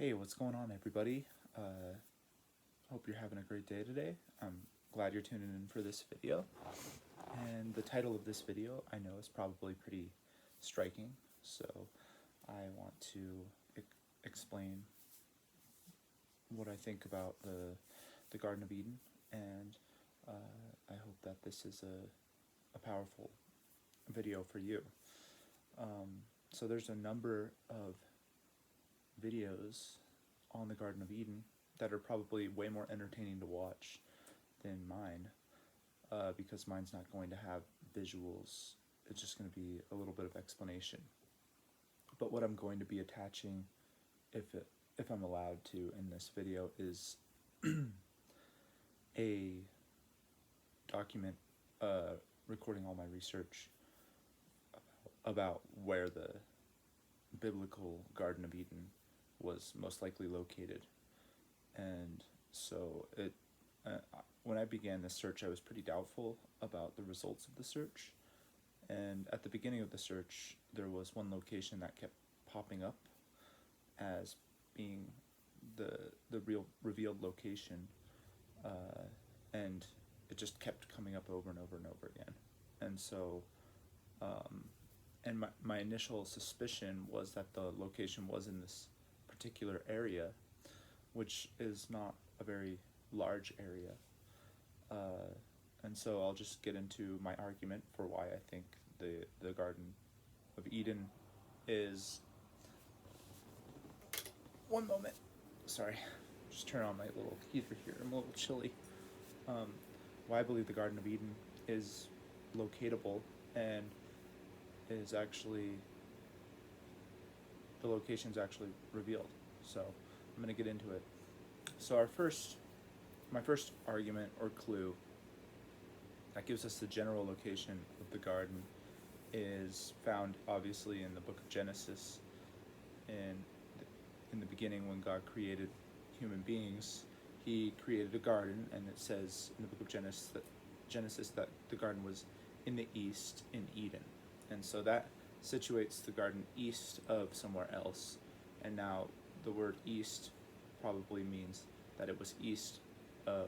Hey, what's going on, everybody? Hope you're having a great day today. I'm glad you're tuning in for this video. And the title of this video, I know, is probably pretty striking, so I want to explain what I think about the Garden of Eden, and I hope that this is a powerful video for you. So there's a number of videos on the Garden of Eden that are probably way more entertaining to watch than mine, because mine's not going to have visuals. It's just going to be a little bit of explanation. But what I'm going to be attaching, if I'm allowed to, in this video is a document recording all my research about where the biblical Garden of Eden was most likely located. And so when I began this search, I was pretty doubtful about the results of the search. And at the beginning of the search, there was one location that kept popping up as being the real revealed location, and it just kept coming up over and over and over again. And so, and my initial suspicion was that the location was in this particular area, which is not a very large area. And so I'll just get into my argument for why I think the Garden of Eden is... One moment. Sorry. Just turn on my little heater here. I'm a little chilly. Why I believe the Garden of Eden is locatable and is actually... the location's actually revealed. So I'm going to get into it. So my first argument or clue that gives us the general location of the garden is found obviously in the book of Genesis. In the beginning, when God created human beings, he created a garden, and it says in the book of Genesis that the garden was in the east in Eden. And so that situates the garden east of somewhere else. And now the word east probably means that it was east of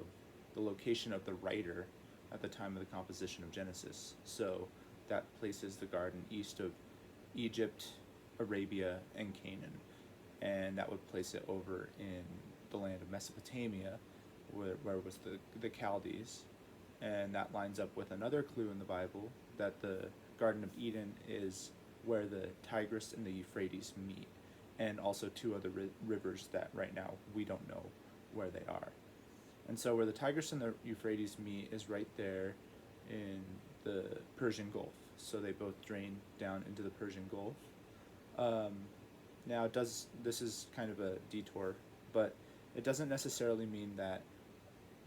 the location of the writer at the time of the composition of Genesis. So that places the garden east of Egypt, Arabia, and Canaan. And that would place it over in the land of Mesopotamia, where was the Chaldees. And that lines up with another clue in the Bible, that the Garden of Eden is where the Tigris and the Euphrates meet, and also two other rivers that right now we don't know where they are. And so where the Tigris and the Euphrates meet is right there in the Persian Gulf. So they both drain down into the Persian Gulf. Now this is kind of a detour, but it doesn't necessarily mean that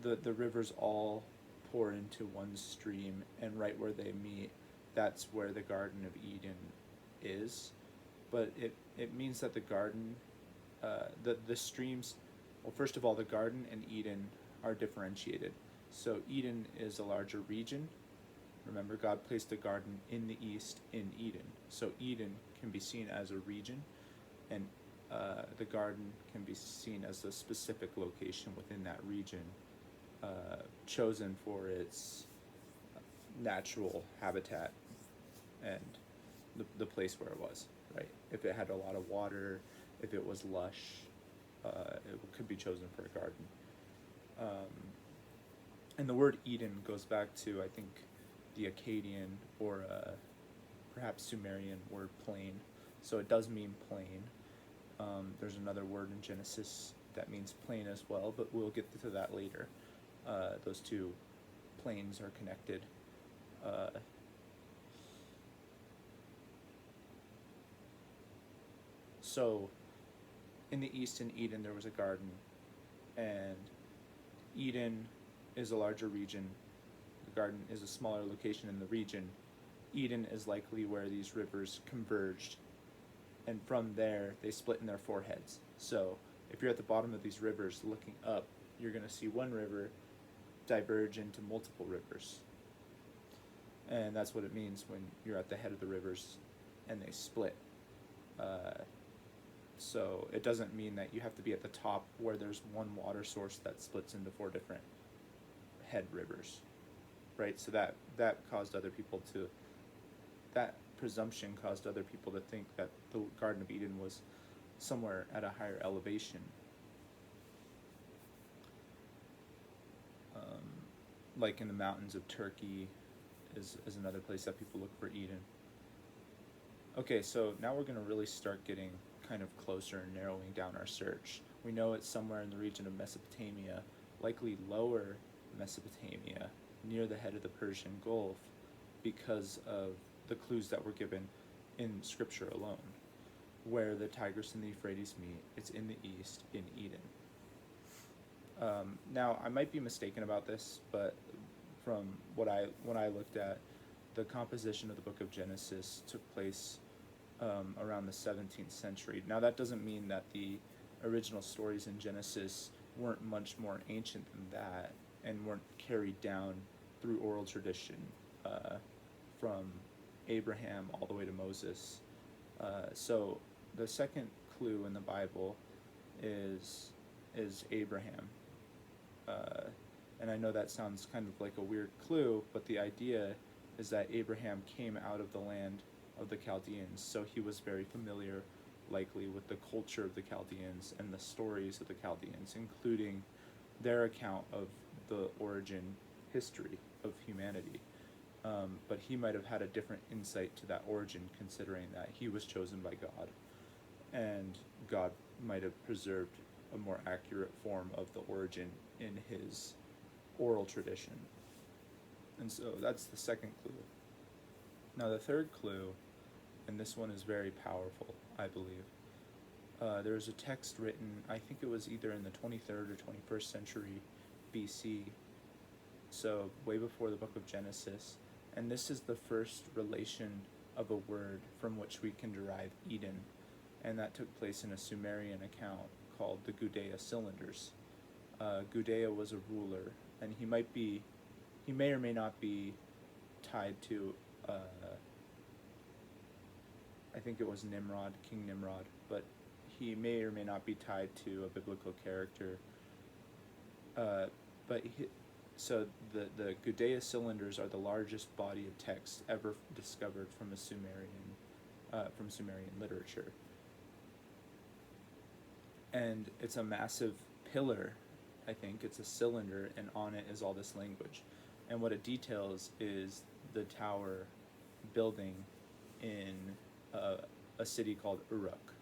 the rivers all pour into one stream, and right where they meet, that's where the Garden of Eden is. But it means that the garden, the streams, well, first of all, the garden and Eden are differentiated. So Eden is a larger region. Remember, God placed the garden in the east in Eden. So Eden can be seen as a region, and the garden can be seen as a specific location within that region, chosen for its natural habitat and the place where it was, right? If it had a lot of water, if it was lush, it could be chosen for a garden. And the word Eden goes back to, I think, the Akkadian or perhaps Sumerian word plain. So it does mean plain. There's another word in Genesis that means plain as well, but we'll get to that later. Those two plains are connected. So in the east in Eden there was a garden, and Eden is a larger region. The garden is a smaller location in the region. Eden is likely where these rivers converged, and from there they split in their foreheads. So if you're at the bottom of these rivers looking up, you're going to see one river diverge into multiple rivers. And that's what it means when you're at the head of the rivers and they split. So So it doesn't mean that you have to be at the top where there's one water source that splits into 4 different head rivers, right? So that caused other people to, that presumption caused other people to think that the Garden of Eden was somewhere at a higher elevation. Like in the mountains of Turkey is another place that people look for Eden. Okay, so now we're going to really start getting kind of closer and narrowing down our search. We know it's somewhere in the region of Mesopotamia, likely lower Mesopotamia, near the head of the Persian Gulf, because of the clues that were given in Scripture alone. Where the Tigris and the Euphrates meet, it's in the east, in Eden. Now, I might be mistaken about this, but from when I looked at, the composition of the book of Genesis took place around the 17th century. Now, that doesn't mean that the original stories in Genesis weren't much more ancient than that and weren't carried down through oral tradition from Abraham all the way to Moses. So the second clue in the Bible is Abraham. And I know that sounds kind of like a weird clue, but the idea is that Abraham came out of the land of the Chaldeans, so he was very familiar, likely, with the culture of the Chaldeans and the stories of the Chaldeans, including their account of the origin history of humanity. But he might have had a different insight to that origin, considering that he was chosen by God, and God might have preserved a more accurate form of the origin in his oral tradition. And so that's the second clue. Now the third clue, and this one is very powerful, I believe. There's a text written, I think it was either in the 23rd or 21st century BC, so way before the book of Genesis, and this is the first relation of a word from which we can derive Eden, and that took place in a Sumerian account called the Gudea Cylinders. Gudea was a ruler, and he may or may not be tied to, I think it was Nimrod, King Nimrod, but he may or may not be tied to a biblical character. So the Gudea Cylinders are the largest body of text ever discovered from Sumerian literature. And it's a massive pillar, I think. It's a cylinder, and on it is all this language. And what it details is the tower building in a city called Uruk.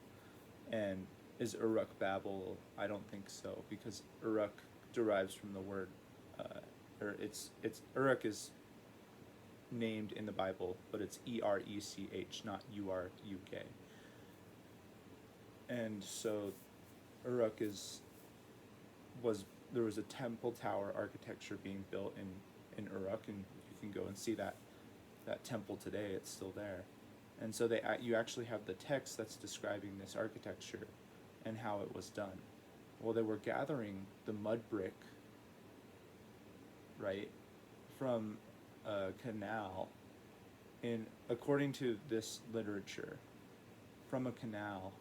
And is Uruk Babel? I don't think so, because Uruk derives from the word, Uruk is named in the Bible, but it's E-R-E-C-H, not U-R-U-K. And so Uruk there was a temple tower architecture being built in Uruk, and you can go and see that temple today. It's still there. And so you actually have the text that's describing this architecture and how it was done. Well, they were gathering the mud brick, right, from a canal, according to this literature, from a canal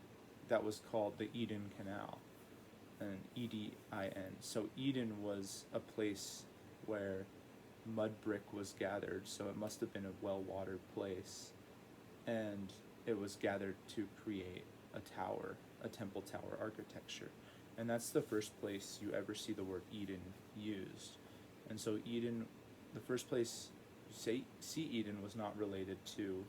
that was called the Eden Canal, and E-D-I-N. So Eden was a place where mud brick was gathered, so it must have been a well-watered place, and it was gathered to create a tower, a temple tower architecture. And that's the first place you ever see the word Eden used. And so Eden, the first place you see Eden was not related to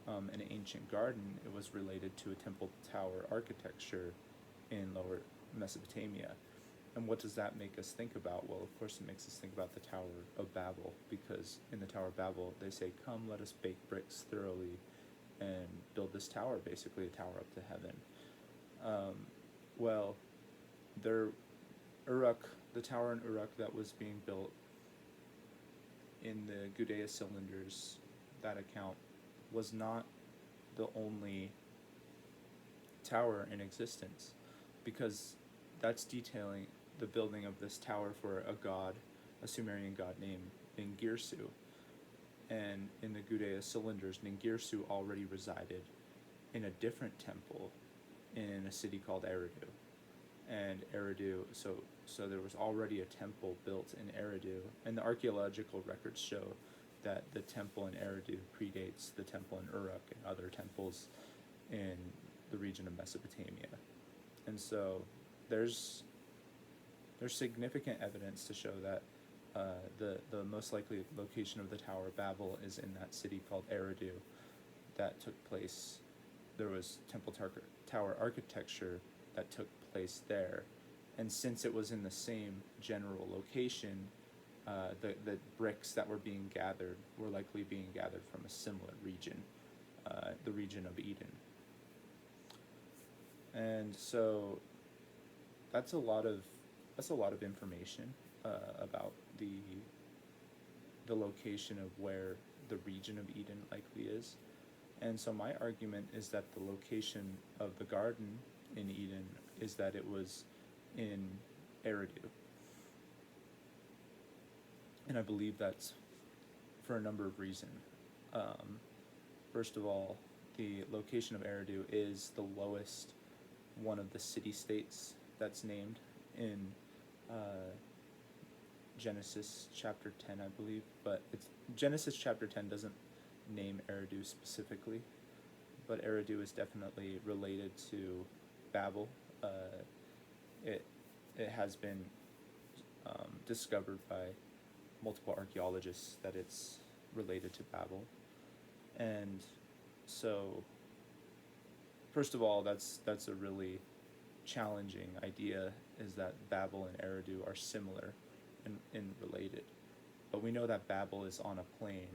an ancient garden. It was related to a temple tower architecture in lower Mesopotamia. And what does that make us think about? Well, of course it makes us think about the Tower of Babel, because in the Tower of Babel they say, "Come, let us bake bricks thoroughly and build this tower," basically a tower up to heaven. The tower in Uruk that was being built in the Gudea Cylinders, that account, was not the only tower in existence, because that's detailing the building of this tower for a Sumerian god named Ningirsu. And in the Gudea Cylinders, Ningirsu already resided in a different temple in a city called Eridu. And Eridu, so there was already a temple built in Eridu, and the archaeological records show that the temple in Eridu predates the temple in Uruk and other temples in the region of Mesopotamia. And so there's significant evidence to show that the most likely location of the Tower of Babel is in that city called Eridu that took place. There was temple tower architecture that took place there. And since it was in the same general location, the bricks that were being gathered were likely being gathered from a similar region, the region of Eden. And so that's a lot of information about the location of where the region of Eden likely is. And so my argument is that the location of the garden in Eden is that it was in Eridu. And I believe that's for a number of reasons. First of all, the location of Eridu is the lowest one of the city-states that's named in Genesis chapter 10, I believe. But Genesis chapter 10 doesn't name Eridu specifically, but Eridu is definitely related to Babel. It has been discovered by multiple archaeologists that it's related to Babel. And so, first of all, that's a really challenging idea, is that Babel and Eridu are similar and related. But we know that Babel is on a plain,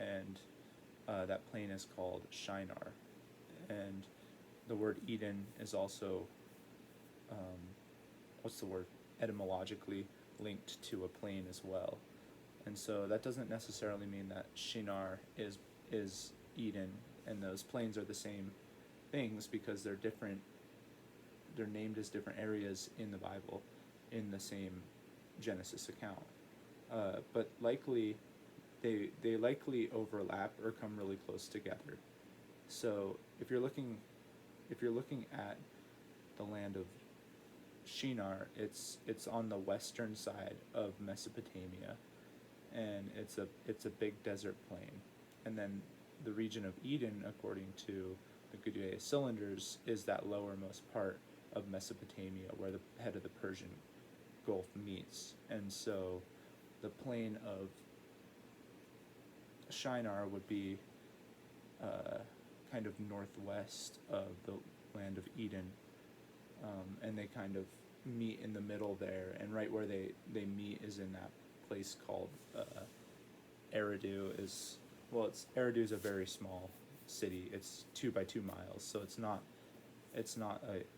and that plain is called Shinar. And the word Eden is also, etymologically linked to a plain as well. And so that doesn't necessarily mean that Shinar is Eden, and those plains are the same things, because they're different. They're named as different areas in the Bible in the same Genesis account. But likely, they likely overlap or come really close together. So if you're looking at the land of Shinar, it's on the western side of Mesopotamia, and it's a big desert plain. And then the region of Eden, according to the Gudea cylinders, is that lowermost part of Mesopotamia where the head of the Persian Gulf meets. And so the plain of Shinar would be kind of northwest of the land of Eden, and they kind of meet in the middle there, and right where they meet is in that place called Eridu. Eridu is a very small city. It's 2 by 2 miles, so it's not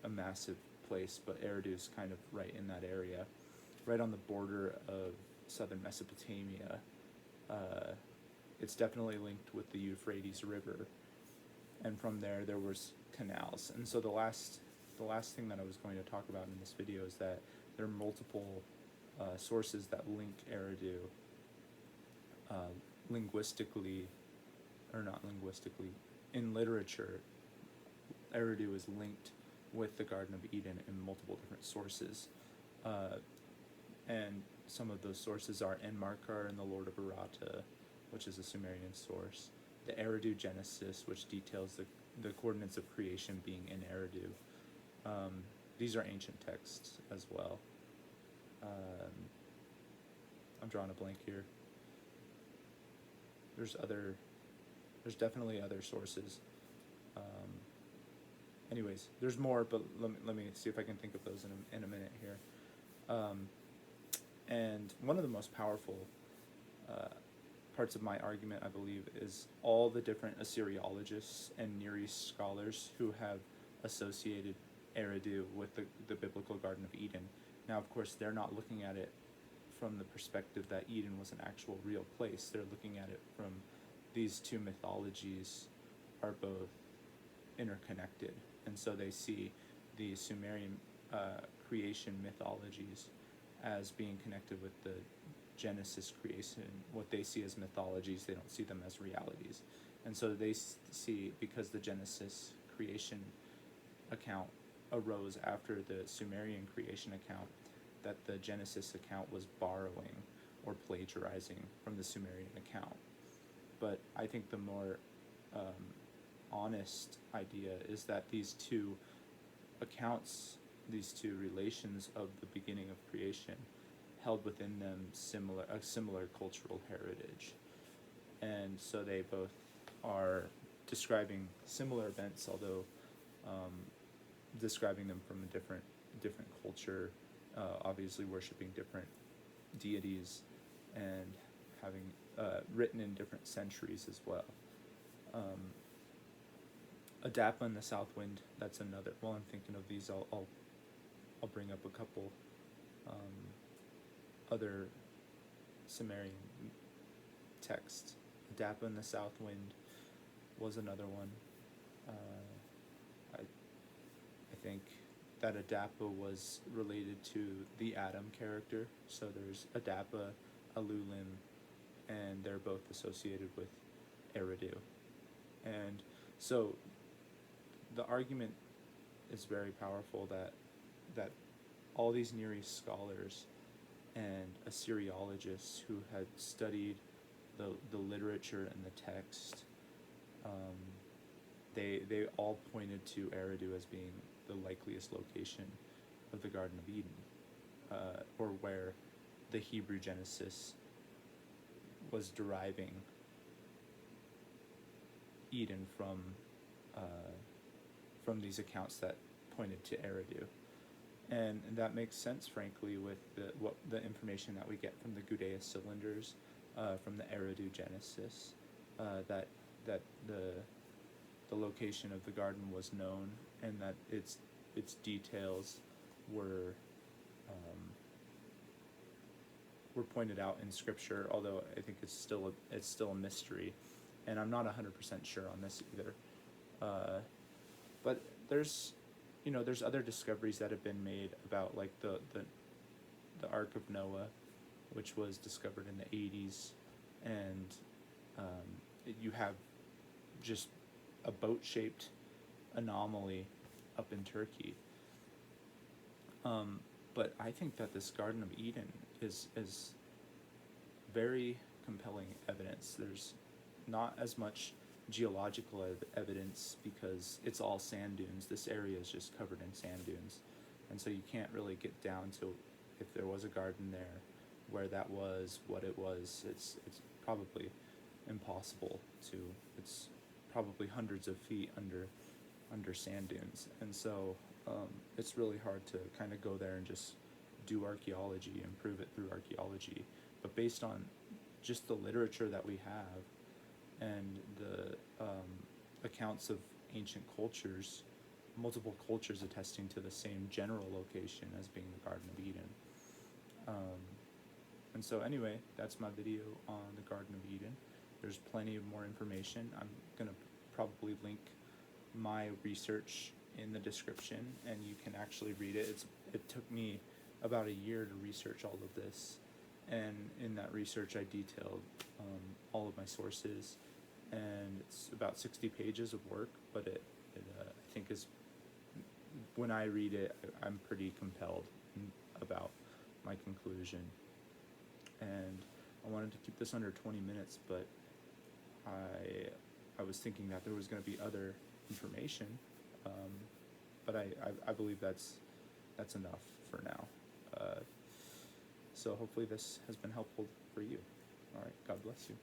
a massive place, but Eridu is kind of right in that area, right on the border of southern Mesopotamia. It's definitely linked with the Euphrates River, and from there was canals. And so the last thing that I was going to talk about in this video is that there are multiple sources that link Eridu in literature. Eridu is linked with the Garden of Eden in multiple different sources, and some of those sources are Enmarkar in the Lord of Arata, which is a Sumerian source, the Eridu Genesis, which details the coordinates of creation being in Eridu. These are ancient texts as well. I'm drawing a blank here. There's definitely other sources. Anyways, there's more, but let me see if I can think of those in a minute here. And one of the most powerful parts of my argument, I believe, is all the different Assyriologists and Near East scholars who have associated Eridu with the biblical Garden of Eden. Now, of course, they're not looking at it from the perspective that Eden was an actual real place. They're looking at it from these two mythologies are both interconnected. And so they see the Sumerian creation mythologies as being connected with the Genesis creation. What they see as mythologies, they don't see them as realities. And so they see, because the Genesis creation account arose after the Sumerian creation account, that the Genesis account was borrowing or plagiarizing from the Sumerian account. But I think the more honest idea is that these two accounts, these two relations of the beginning of creation, held within them a similar cultural heritage, and so they both are describing similar events, although describing them from a different culture, obviously worshiping different deities, and having written in different centuries as well. Adapa and the South Wind, that's another. While I'm thinking of these, I'll bring up a couple other Sumerian texts. Adapa and the South Wind was another one. I think that Adapa was related to the Adam character. So there's Adapa, Alulim, and they're both associated with Eridu. And so the argument is very powerful that all these Near East scholars and Assyriologists who had studied the literature and the text, they all pointed to Eridu as being the likeliest location of the Garden of Eden, or where the Hebrew Genesis was deriving Eden from these accounts that pointed to Eridu. And that makes sense, frankly, with the information that we get from the Gudea cylinders, from the Eridu Genesis, that the location of the garden was known, and that its details were pointed out in Scripture. Although I think it's still a mystery, and I'm not 100% sure on this either. But there's other discoveries that have been made about, like, the Ark of Noah, which was discovered in the 80s, and you have just a boat-shaped anomaly up in Turkey. But I think that this Garden of Eden is very compelling evidence. There's not as much geological evidence because it's all sand dunes. This area is just covered in sand dunes, and so you can't really get down to if there was a garden there, where that was, what it was. It's probably impossible to. It's probably hundreds of feet under sand dunes, and so it's really hard to kind of go there and just do archaeology and prove it through archaeology. But based on just the literature that we have and the accounts of ancient cultures, multiple cultures attesting to the same general location as being the Garden of Eden. And so anyway, that's my video on the Garden of Eden. There's plenty of more information. I'm going to probably link my research in the description, and you can actually read it. It took me about a year to research all of this, and in that research I detailed all of my sources, and it's about 60 pages of work, but it I think is, when I read it, I'm pretty compelled about my conclusion. And I wanted to keep this under 20 minutes, but I was thinking that there was going to be other information, but I believe that's enough for now. So hopefully this has been helpful for you. All right, God bless you.